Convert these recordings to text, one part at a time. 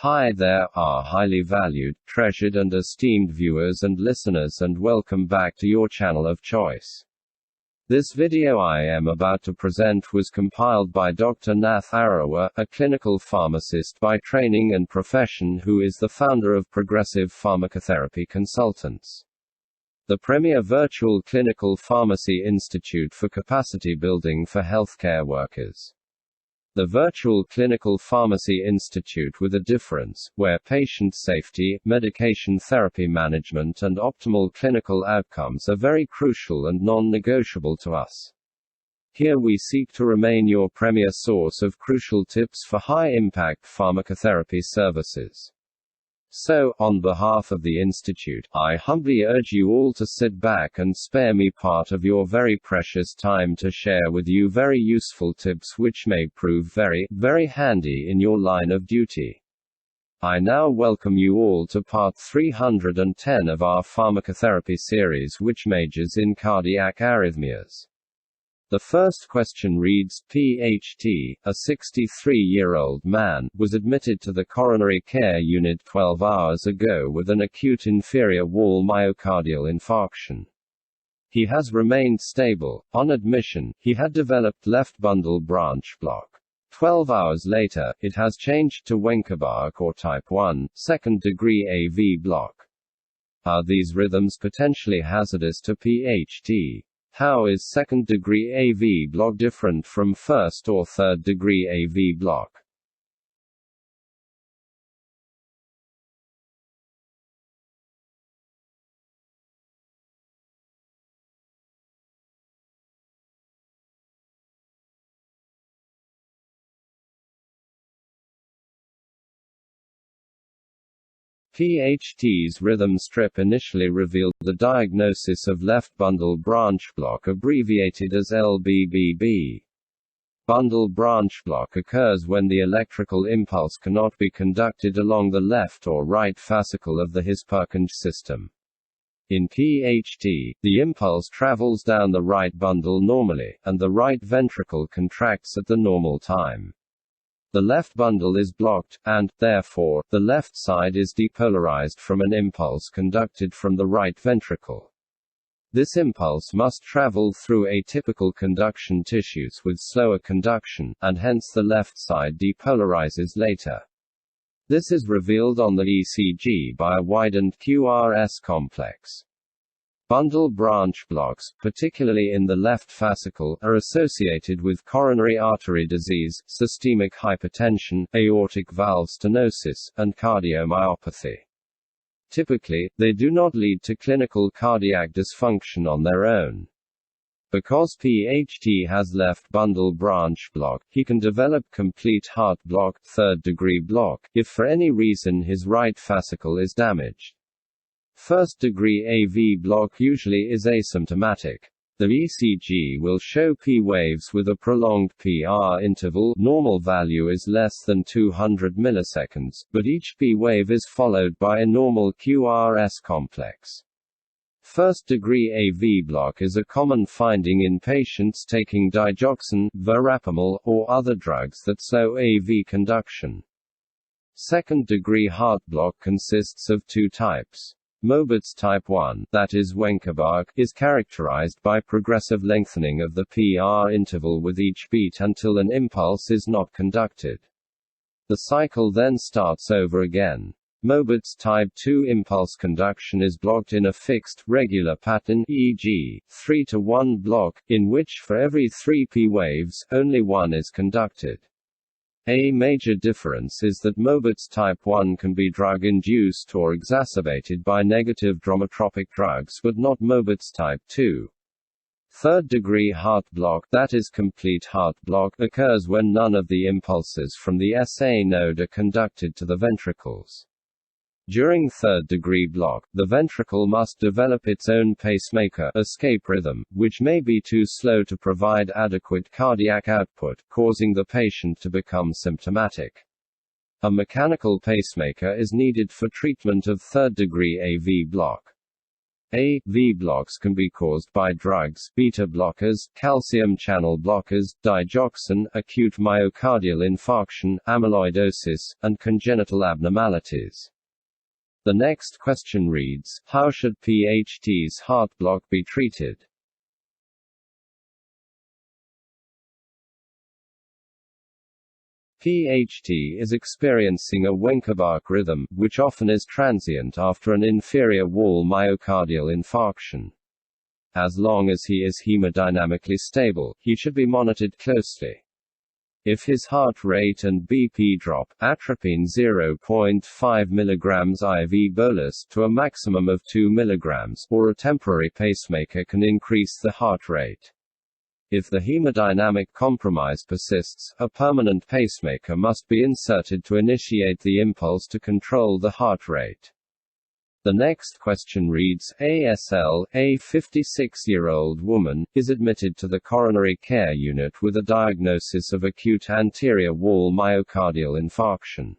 Hi there, our highly valued, treasured and esteemed viewers and listeners, and welcome back to your channel of choice. This video I am about to present was compiled by Dr. Nath Arawa, a clinical pharmacist by training and profession who is the founder of Progressive Pharmacotherapy Consultants, the premier virtual clinical pharmacy institute for capacity building for healthcare workers. The Virtual Clinical Pharmacy Institute with a difference, where patient safety, medication therapy management and optimal clinical outcomes are very crucial and non-negotiable to us. Here we seek to remain your premier source of crucial tips for high-impact pharmacotherapy services. So, on behalf of the Institute, I humbly urge you all to sit back and spare me part of your very precious time to share with you very useful tips which may prove very, very handy in your line of duty. I now welcome you all to part 310 of our pharmacotherapy series, which majors in cardiac arrhythmias. The first question reads, PHT, a 63-year-old man, was admitted to the coronary care unit 12 hours ago with an acute inferior wall myocardial infarction. He has remained stable. On admission, he had developed left bundle branch block. 12 hours later, it has changed to Wenckebach or type 1, second-degree AV block. Are these rhythms potentially hazardous to PHT? How is second-degree AV block different from first or third-degree AV block? PHT's rhythm strip initially revealed the diagnosis of left bundle branch block, abbreviated as LBBB. Bundle branch block occurs when the electrical impulse cannot be conducted along the left or right fascicle of the His-Purkinje system. In PHT, the impulse travels down the right bundle normally, and the right ventricle contracts at the normal time. The left bundle is blocked, and, therefore, the left side is depolarized from an impulse conducted from the right ventricle. This impulse must travel through atypical conduction tissues with slower conduction, and hence the left side depolarizes later. This is revealed on the ECG by a widened QRS complex. Bundle branch blocks, particularly in the left fascicle, are associated with coronary artery disease, systemic hypertension, aortic valve stenosis, and cardiomyopathy. Typically, they do not lead to clinical cardiac dysfunction on their own. Because PHT has left bundle branch block, he can develop complete heart block, third-degree block, if for any reason his right fascicle is damaged. First-degree AV block usually is asymptomatic. The ECG will show P waves with a prolonged PR interval. Normal value is less than 200 milliseconds, but each P wave is followed by a normal QRS complex. First-degree AV block is a common finding in patients taking digoxin, verapamil, or other drugs that slow AV conduction. Second-degree heart block consists of two types. Mobert's type 1, that is Wenckebach, is characterized by progressive lengthening of the PR interval with each beat until an impulse is not conducted. The cycle then starts over again. Mobert's type 2 impulse conduction is blocked in a fixed, regular pattern, e.g., 3-to-1 block, in which for every 3 P waves, only one is conducted. A major difference is that Mobert's type 1 can be drug-induced or exacerbated by negative dromotropic drugs, but not Mobert's type 2. Third-degree heart block, that is complete heart block, occurs when none of the impulses from the SA node are conducted to the ventricles. During third-degree block, the ventricle must develop its own pacemaker escape rhythm, which may be too slow to provide adequate cardiac output, causing the patient to become symptomatic. A mechanical pacemaker is needed for treatment of third-degree AV block. AV blocks can be caused by drugs, beta blockers, calcium channel blockers, digoxin, acute myocardial infarction, amyloidosis, and congenital abnormalities. The next question reads, how should PHT's heart block be treated? PHT is experiencing a Wenckebach rhythm, which often is transient after an inferior wall myocardial infarction. As long as he is hemodynamically stable, he should be monitored closely. If his heart rate and BP drop, atropine 0.5 mg IV bolus to a maximum of 2 mg, or a temporary pacemaker can increase the heart rate. If the hemodynamic compromise persists, a permanent pacemaker must be inserted to initiate the impulse to control the heart rate. The next question reads, ASL, a 56-year-old woman, is admitted to the coronary care unit with a diagnosis of acute anterior wall myocardial infarction.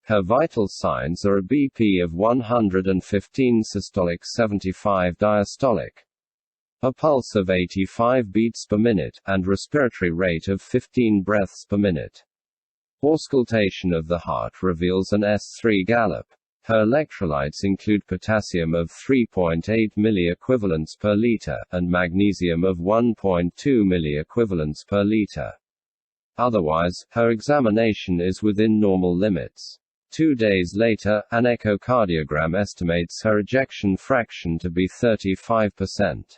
Her vital signs are a BP of 115 systolic 75 diastolic, a pulse of 85 beats per minute, and respiratory rate of 15 breaths per minute. Auscultation of the heart reveals an S3 gallop. Her electrolytes include potassium of 3.8 milliequivalents per liter, and magnesium of 1.2 milliequivalents per liter. Otherwise, her examination is within normal limits. 2 days later, an echocardiogram estimates her ejection fraction to be 35%.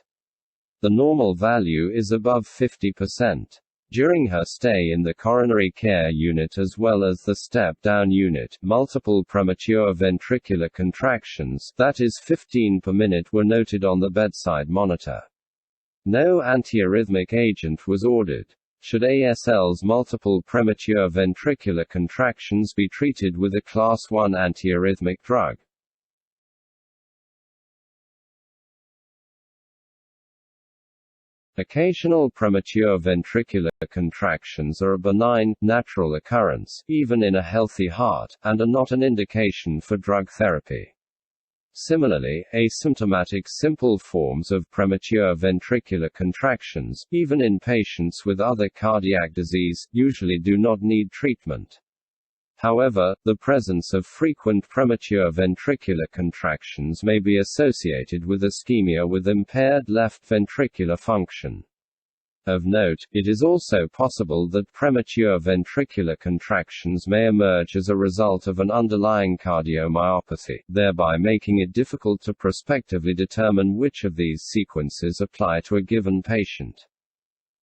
The normal value is above 50%. During her stay in the coronary care unit as well as the step-down unit, multiple premature ventricular contractions, that is 15 per minute, were noted on the bedside monitor. No antiarrhythmic agent was ordered. Should ASL's multiple premature ventricular contractions be treated with a Class I antiarrhythmic drug? Occasional premature ventricular contractions are a benign, natural occurrence, even in a healthy heart, and are not an indication for drug therapy. Similarly, asymptomatic simple forms of premature ventricular contractions, even in patients with other cardiac disease, usually do not need treatment. However, the presence of frequent premature ventricular contractions may be associated with ischemia with impaired left ventricular function. Of note, it is also possible that premature ventricular contractions may emerge as a result of an underlying cardiomyopathy, thereby making it difficult to prospectively determine which of these sequences apply to a given patient.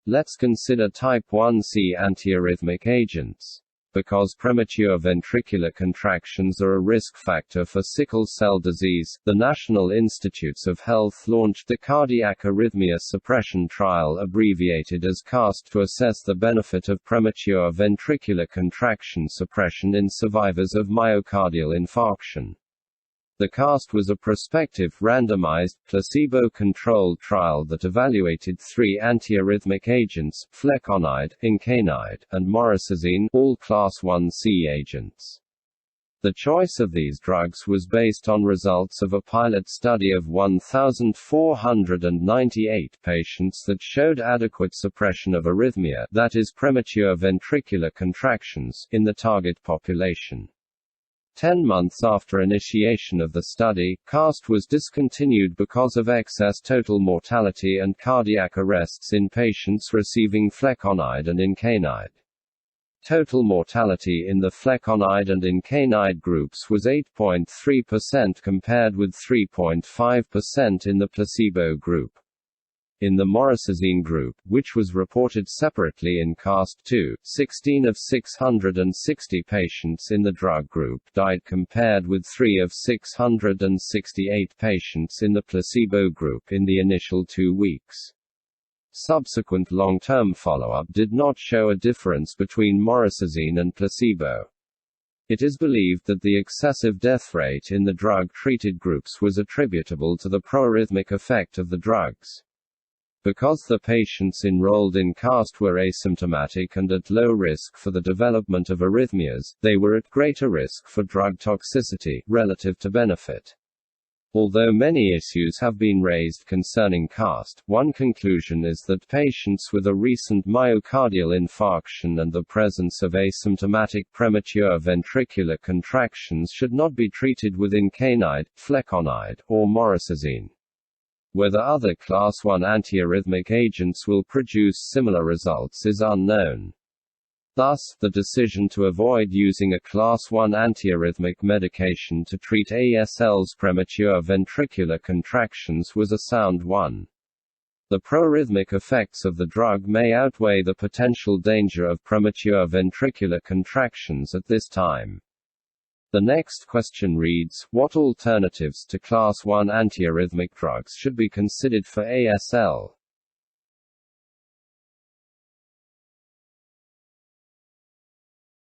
Let's consider type 1C antiarrhythmic agents. Because premature ventricular contractions are a risk factor for sickle cell disease, the National Institutes of Health launched the Cardiac Arrhythmia Suppression Trial, abbreviated as CAST, to assess the benefit of premature ventricular contraction suppression in survivors of myocardial infarction. The CAST was a prospective, randomized, placebo-controlled trial that evaluated 3 antiarrhythmic agents, flecainide, incainide, and morrisazine, all Class 1C agents. The choice of these drugs was based on results of a pilot study of 1,498 patients that showed adequate suppression of arrhythmia, that is premature ventricular contractions, in the target population. 10 months after initiation of the study, CAST was discontinued because of excess total mortality and cardiac arrests in patients receiving flecainide and incainide. Total mortality in the flecainide and incainide groups was 8.3% compared with 3.5% in the placebo group. In the morrisazine group, which was reported separately in CAST-2, 16 of 660 patients in the drug group died compared with 3 of 668 patients in the placebo group in the initial 2 weeks. Subsequent long-term follow-up did not show a difference between morrisazine and placebo. It is believed that the excessive death rate in the drug-treated groups was attributable to the proarrhythmic effect of the drugs. Because the patients enrolled in CAST were asymptomatic and at low risk for the development of arrhythmias, they were at greater risk for drug toxicity, relative to benefit. Although many issues have been raised concerning CAST, one conclusion is that patients with a recent myocardial infarction and the presence of asymptomatic premature ventricular contractions should not be treated with incanide, flecainide, or morrisazine. Whether other Class I antiarrhythmic agents will produce similar results is unknown. Thus, the decision to avoid using a Class I antiarrhythmic medication to treat ASL's premature ventricular contractions was a sound one. The proarrhythmic effects of the drug may outweigh the potential danger of premature ventricular contractions at this time. The next question reads, what alternatives to Class I antiarrhythmic drugs should be considered for ASL?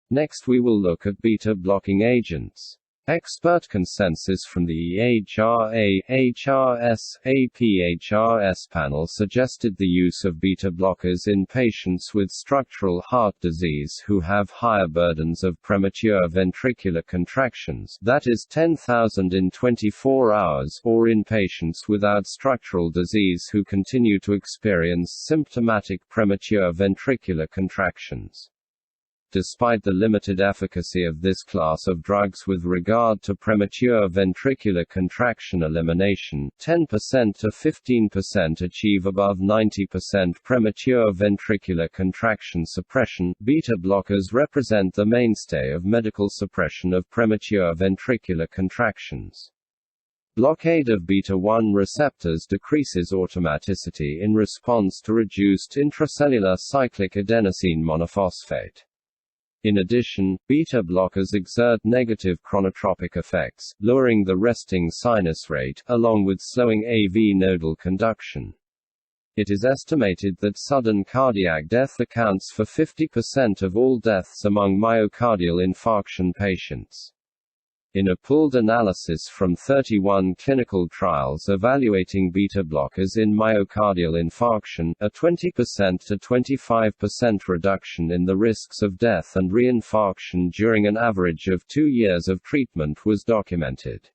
Next we will look at beta-blocking agents. Expert consensus from the EHRA, HRS, APHRS panel suggested the use of beta-blockers in patients with structural heart disease who have higher burdens of premature ventricular contractions, that is 10,000 in 24 hours, or in patients without structural disease who continue to experience symptomatic premature ventricular contractions. Despite the limited efficacy of this class of drugs with regard to premature ventricular contraction elimination, 10% to 15% achieve above 90% premature ventricular contraction suppression. Beta blockers represent the mainstay of medical suppression of premature ventricular contractions. Blockade of beta-1 receptors decreases automaticity in response to reduced intracellular cyclic adenosine monophosphate. In addition, beta blockers exert negative chronotropic effects, lowering the resting sinus rate, along with slowing AV nodal conduction. It is estimated that sudden cardiac death accounts for 50% of all deaths among myocardial infarction patients. In a pooled analysis from 31 clinical trials evaluating beta blockers in myocardial infarction, a 20% to 25% reduction in the risks of death and reinfarction during an average of 2 years of treatment was documented.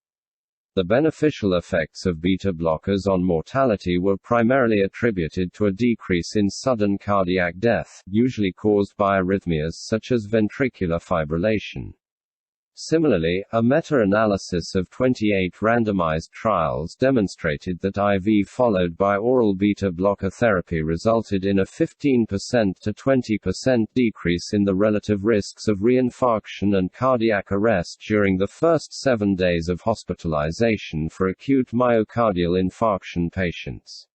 The beneficial effects of beta blockers on mortality were primarily attributed to a decrease in sudden cardiac death, usually caused by arrhythmias such as ventricular fibrillation. Similarly, a meta-analysis of 28 randomized trials demonstrated that IV followed by oral beta blocker therapy resulted in a 15% to 20% decrease in the relative risks of reinfarction and cardiac arrest during the first 7 days of hospitalization for acute myocardial infarction patients.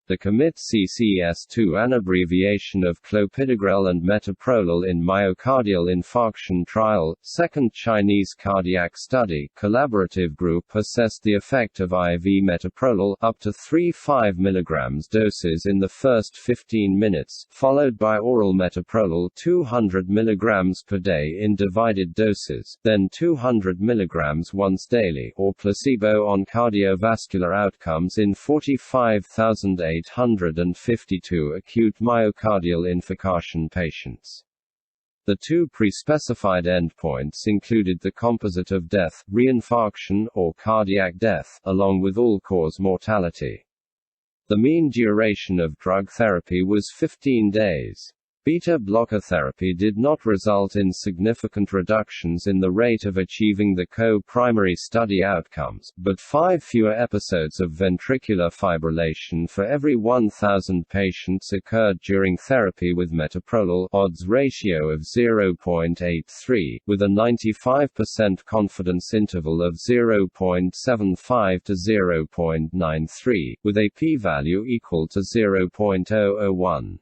The COMIT-CCS2, an abbreviation of clopidogrel and metoprolol in myocardial infarction trial, second Chinese cardiac study, collaborative group assessed the effect of IV metoprolol up to 3 5 mg doses in the first 15 minutes, followed by oral metoprolol 200 mg per day in divided doses, then 200 mg once daily, or placebo on cardiovascular outcomes in 45,852 acute myocardial infarction patients. The two pre-specified endpoints included the composite of death, reinfarction, or cardiac death, along with all-cause mortality. The mean duration of drug therapy was 15 days. Beta blocker therapy did not result in significant reductions in the rate of achieving the co-primary study outcomes, but 5 fewer episodes of ventricular fibrillation for every 1,000 patients occurred during therapy with metoprolol, odds ratio of 0.83, with a 95% confidence interval of 0.75 to 0.93, with a p-value equal to 0.001.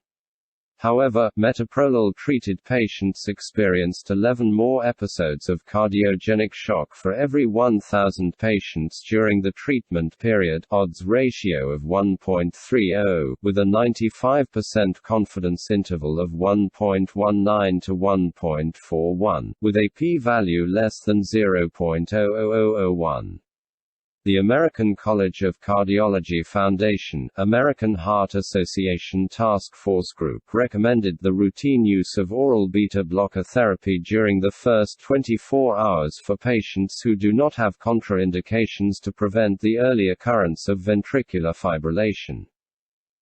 However, metoprolol-treated patients experienced 11 more episodes of cardiogenic shock for every 1,000 patients during the treatment period, odds ratio of 1.30, with a 95% confidence interval of 1.19 to 1.41, with a p-value less than 0.00001. The American College of Cardiology Foundation, American Heart Association Task Force Group recommended the routine use of oral beta blocker therapy during the first 24 hours for patients who do not have contraindications to prevent the early occurrence of ventricular fibrillation.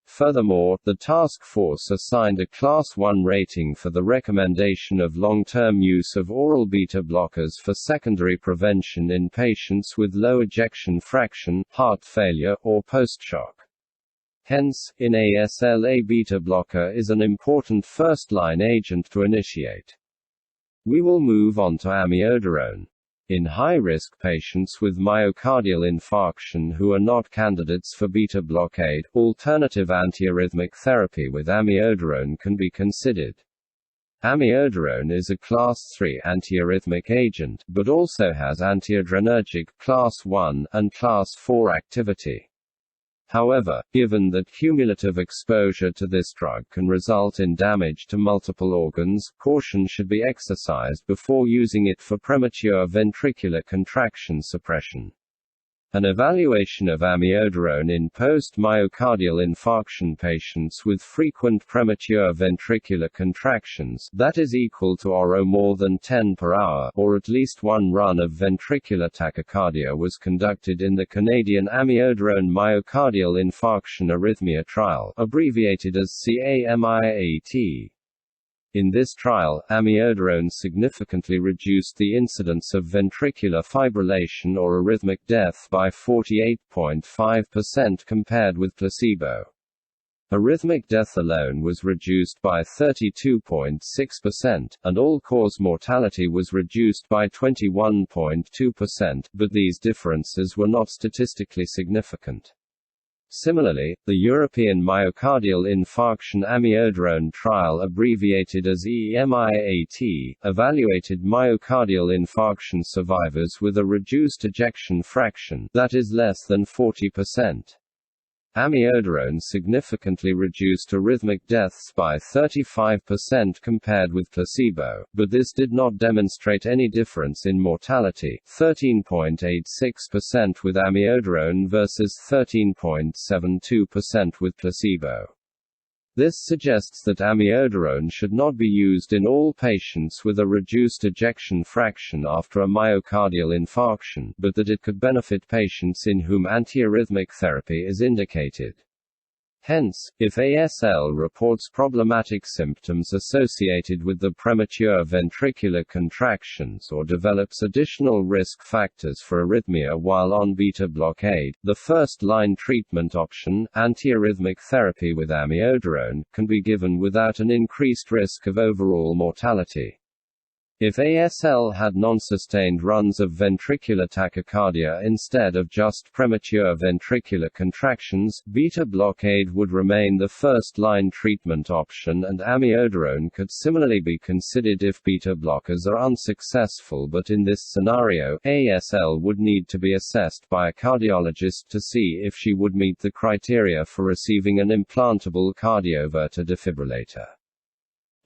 Furthermore, the task force assigned a Class 1 rating for the recommendation of long-term use of oral beta blockers for secondary prevention in patients with low ejection fraction, heart failure, or post-shock. Hence, in ASL, a beta blocker is an important first-line agent to initiate. We will move on to amiodarone. In high-risk patients with myocardial infarction who are not candidates for beta blockade, alternative antiarrhythmic therapy with amiodarone can be considered. Amiodarone is a Class 3 antiarrhythmic agent, but also has antiadrenergic Class 1 and Class 4 activity. However, given that cumulative exposure to this drug can result in damage to multiple organs, caution should be exercised before using it for premature ventricular contraction suppression. An evaluation of amiodarone in post-myocardial infarction patients with frequent premature ventricular contractions, that is equal to or more than 10 per hour, or at least one run of ventricular tachycardia, was conducted in the Canadian Amiodarone Myocardial Infarction Arrhythmia Trial, abbreviated as CAMIAT. In this trial, amiodarone significantly reduced the incidence of ventricular fibrillation or arrhythmic death by 48.5% compared with placebo. Arrhythmic death alone was reduced by 32.6%, and all-cause mortality was reduced by 21.2%, but these differences were not statistically significant. Similarly, the European Myocardial Infarction Amiodarone Trial, abbreviated as EMIAT, evaluated myocardial infarction survivors with a reduced ejection fraction, that is less than 40%. Amiodarone significantly reduced arrhythmic deaths by 35% compared with placebo, but this did not demonstrate any difference in mortality, 13.86% with amiodarone versus 13.72% with placebo. This suggests that amiodarone should not be used in all patients with a reduced ejection fraction after a myocardial infarction, but that it could benefit patients in whom antiarrhythmic therapy is indicated. Hence, if ASL reports problematic symptoms associated with the premature ventricular contractions or develops additional risk factors for arrhythmia while on beta blockade, the first-line treatment option, antiarrhythmic therapy with amiodarone, can be given without an increased risk of overall mortality. If ASL had non-sustained runs of ventricular tachycardia instead of just premature ventricular contractions, beta blockade would remain the first-line treatment option, and amiodarone could similarly be considered if beta blockers are unsuccessful, but in this scenario, ASL would need to be assessed by a cardiologist to see if she would meet the criteria for receiving an implantable cardioverter defibrillator.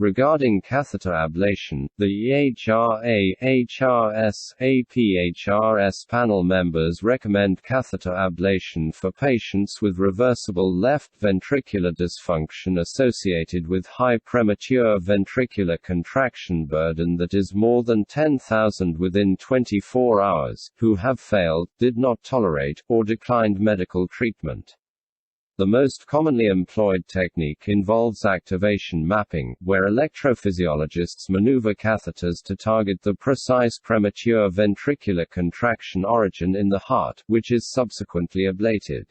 Regarding catheter ablation, the EHRA, HRS, APHRS panel members recommend catheter ablation for patients with reversible left ventricular dysfunction associated with high premature ventricular contraction burden that is more than 10,000 within 24 hours, who have failed, did not tolerate, or declined medical treatment. The most commonly employed technique involves activation mapping, where electrophysiologists maneuver catheters to target the precise premature ventricular contraction origin in the heart, which is subsequently ablated.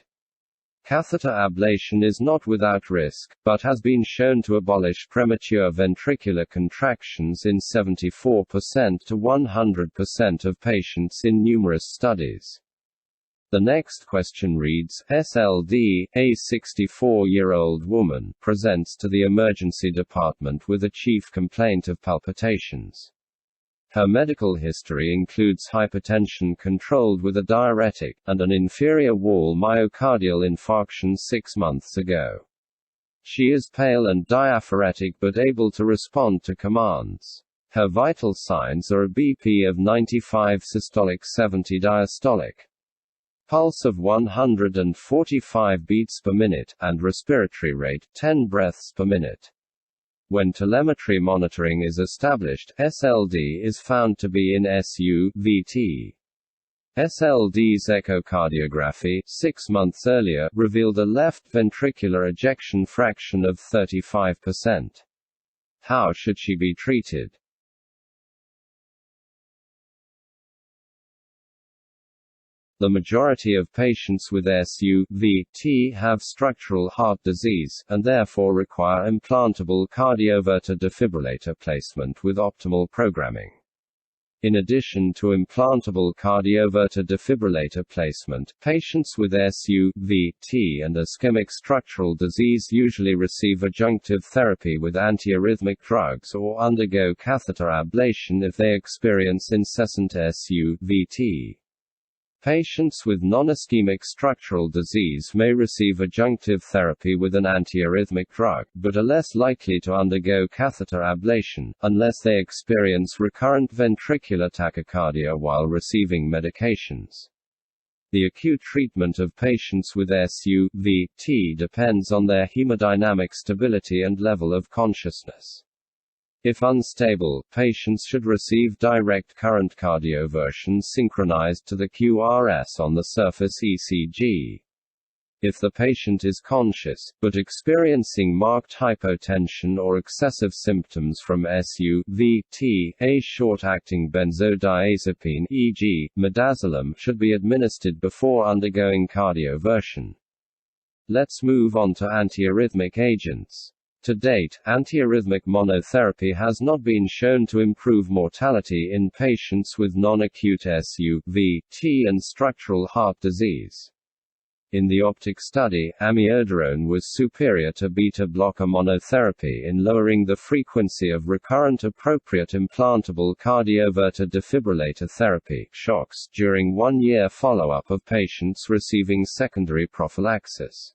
Catheter ablation is not without risk, but has been shown to abolish premature ventricular contractions in 74% to 100% of patients in numerous studies. The next question reads, SLD, a 64-year-old woman, presents to the emergency department with a chief complaint of palpitations. Her medical history includes hypertension controlled with a diuretic, and an inferior wall myocardial infarction 6 months ago. She is pale and diaphoretic but able to respond to commands. Her vital signs are a BP of 95 systolic 70 diastolic. pulse of 145 beats per minute, and respiratory rate 10 breaths per minute. When telemetry monitoring is established, SLD is found to be in SU/VT. SLD's echocardiography, 6 months earlier, revealed a left ventricular ejection fraction of 35%. How should she be treated? The majority of patients with SU/VT have structural heart disease, and therefore require implantable cardioverter defibrillator placement with optimal programming. In addition to implantable cardioverter defibrillator placement, patients with SU/VT and ischemic structural disease usually receive adjunctive therapy with antiarrhythmic drugs or undergo catheter ablation if they experience incessant SU/VT. Patients with non-ischemic structural disease may receive adjunctive therapy with an antiarrhythmic drug, but are less likely to undergo catheter ablation, unless they experience recurrent ventricular tachycardia while receiving medications. The acute treatment of patients with SU/VT depends on their hemodynamic stability and level of consciousness. If unstable, patients should receive direct current cardioversion synchronized to the QRS on the surface ECG. If the patient is conscious, but experiencing marked hypotension or excessive symptoms from SU/VT, a short-acting benzodiazepine, e.g., midazolam, should be administered before undergoing cardioversion. Let's move on to antiarrhythmic agents. To date, antiarrhythmic monotherapy has not been shown to improve mortality in patients with non-acute SU/VT and structural heart disease. In the OPTIC study, amiodarone was superior to beta-blocker monotherapy in lowering the frequency of recurrent appropriate implantable cardioverter defibrillator therapy (shocks) during 1-year follow-up of patients receiving secondary prophylaxis.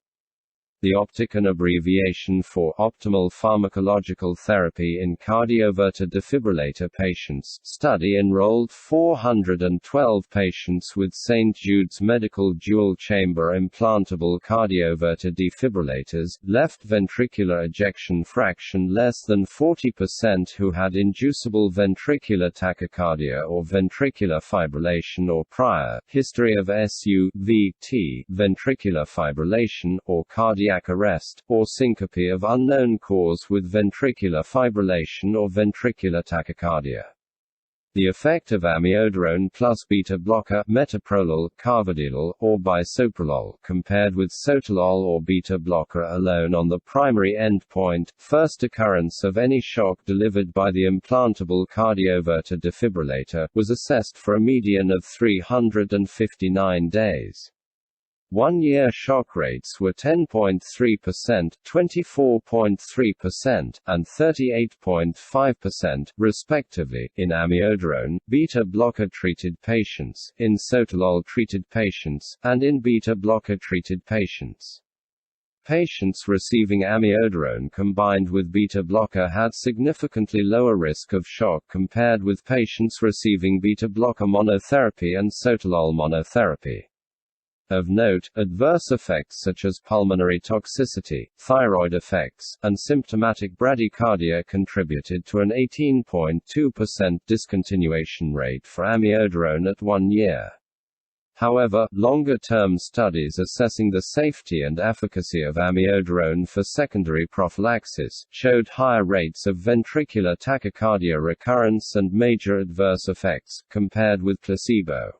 The OPTIC, an abbreviation for Optimal Pharmacological Therapy in Cardioverter Defibrillator Patients, study enrolled 412 patients with St. Jude's Medical dual-chamber implantable cardioverter defibrillators, left ventricular ejection fraction less than 40% who had inducible ventricular tachycardia or ventricular fibrillation or prior history of SU/VT, ventricular fibrillation, or cardiac arrest, or syncope of unknown cause with ventricular fibrillation or ventricular tachycardia. The effect of amiodarone plus beta-blocker, metoprolol, carvedilol, or bisoprolol, compared with sotalol or beta-blocker alone on the primary endpoint, first occurrence of any shock delivered by the implantable cardioverter defibrillator, was assessed for a median of 359 days. 1-year shock rates were 10.3%, 24.3%, and 38.5%, respectively, in amiodarone, beta-blocker treated patients, in sotalol treated patients, and in beta-blocker treated patients. Patients receiving amiodarone combined with beta-blocker had significantly lower risk of shock compared with patients receiving beta-blocker monotherapy and sotalol monotherapy. Of note, adverse effects such as pulmonary toxicity, thyroid effects, and symptomatic bradycardia contributed to an 18.2% discontinuation rate for amiodarone at 1 year. However, longer-term studies assessing the safety and efficacy of amiodarone for secondary prophylaxis showed higher rates of ventricular tachycardia recurrence and major adverse effects, compared with placebo.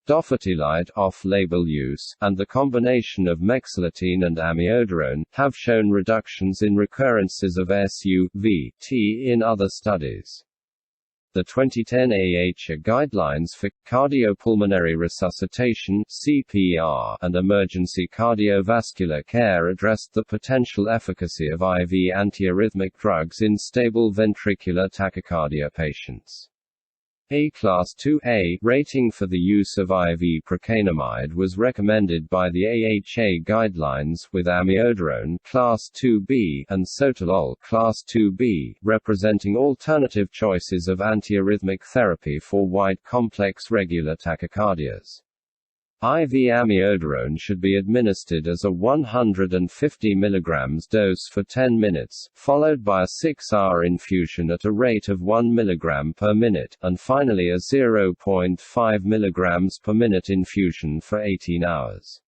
Dofetilide, off-label use, and the combination of mexiletine and amiodarone, have shown reductions in recurrences of SU/VT in other studies. The 2010 AHA Guidelines for Cardiopulmonary Resuscitation (CPR) and Emergency Cardiovascular Care addressed the potential efficacy of IV antiarrhythmic drugs in stable ventricular tachycardia patients. A Class 2A rating for the use of IV procainamide was recommended by the AHA guidelines, with amiodarone Class 2B and sotalol Class 2B representing alternative choices of antiarrhythmic therapy for wide complex regular tachycardias. IV amiodarone should be administered as a 150 mg dose for 10 minutes, followed by a 6-hour infusion at a rate of 1 mg per minute, and finally a 0.5 mg per minute infusion for 18 hours.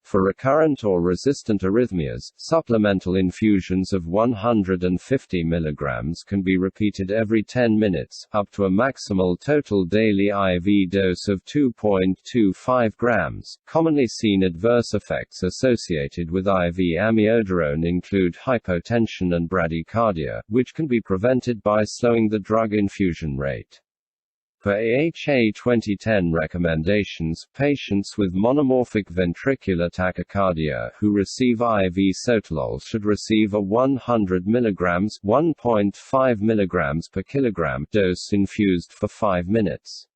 For recurrent or resistant arrhythmias, supplemental infusions of 150 mg can be repeated every 10 minutes, up to a maximal total daily IV dose of 2.25 grams. Commonly seen adverse effects associated with IV amiodarone include hypotension and bradycardia, which can be prevented by slowing the drug infusion rate. Per AHA 2010 recommendations, patients with monomorphic ventricular tachycardia who receive IV sotalol should receive a 100 mg (1.5 mg per kilogram) dose infused for 5 minutes.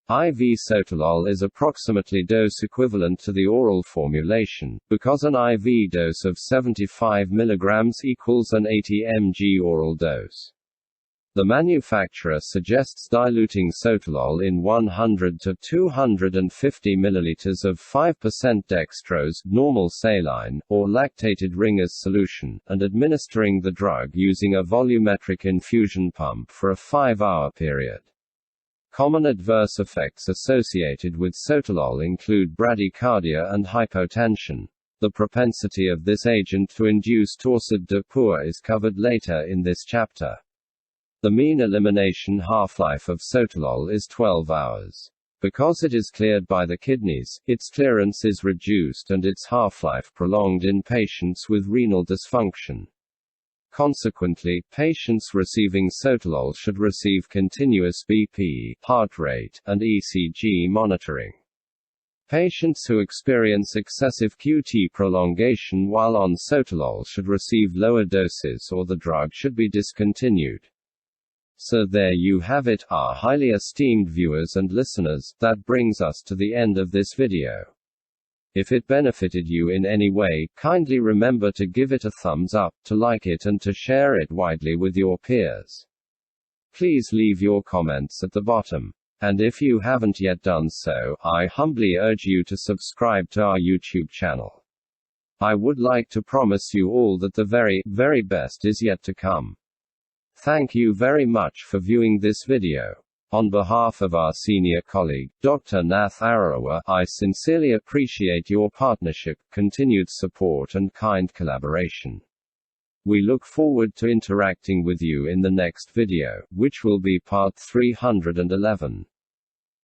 IV sotalol is approximately dose equivalent to the oral formulation, because an IV dose of 75 mg equals an 80 mg oral dose. The manufacturer suggests diluting sotalol in 100 to 250 ml of 5% dextrose, normal saline, or lactated Ringer's solution, and administering the drug using a volumetric infusion pump for a 5-hour period. Common adverse effects associated with sotalol include bradycardia and hypotension. The propensity of this agent to induce torsade de poor is covered later in this chapter. The mean elimination half-life of sotalol is 12 hours. Because it is cleared by the kidneys, its clearance is reduced and its half-life prolonged in patients with renal dysfunction. Consequently, patients receiving sotalol should receive continuous BP, heart rate, and ECG monitoring. Patients who experience excessive QT prolongation while on sotalol should receive lower doses or the drug should be discontinued. So there you have it, our highly esteemed viewers and listeners. That brings us to the end of this video. If it benefited you in any way, kindly remember to give it a thumbs up, to like it and to share it widely with your peers. Please leave your comments at the bottom. And if you haven't yet done so, I humbly urge you to subscribe to our YouTube channel. I would like to promise you all that the very, very best is yet to come. Thank you very much for viewing this video. On behalf of our senior colleague, Dr. Nath Arawa, I sincerely appreciate your partnership, continued support and kind collaboration. We look forward to interacting with you in the next video, which will be part 311.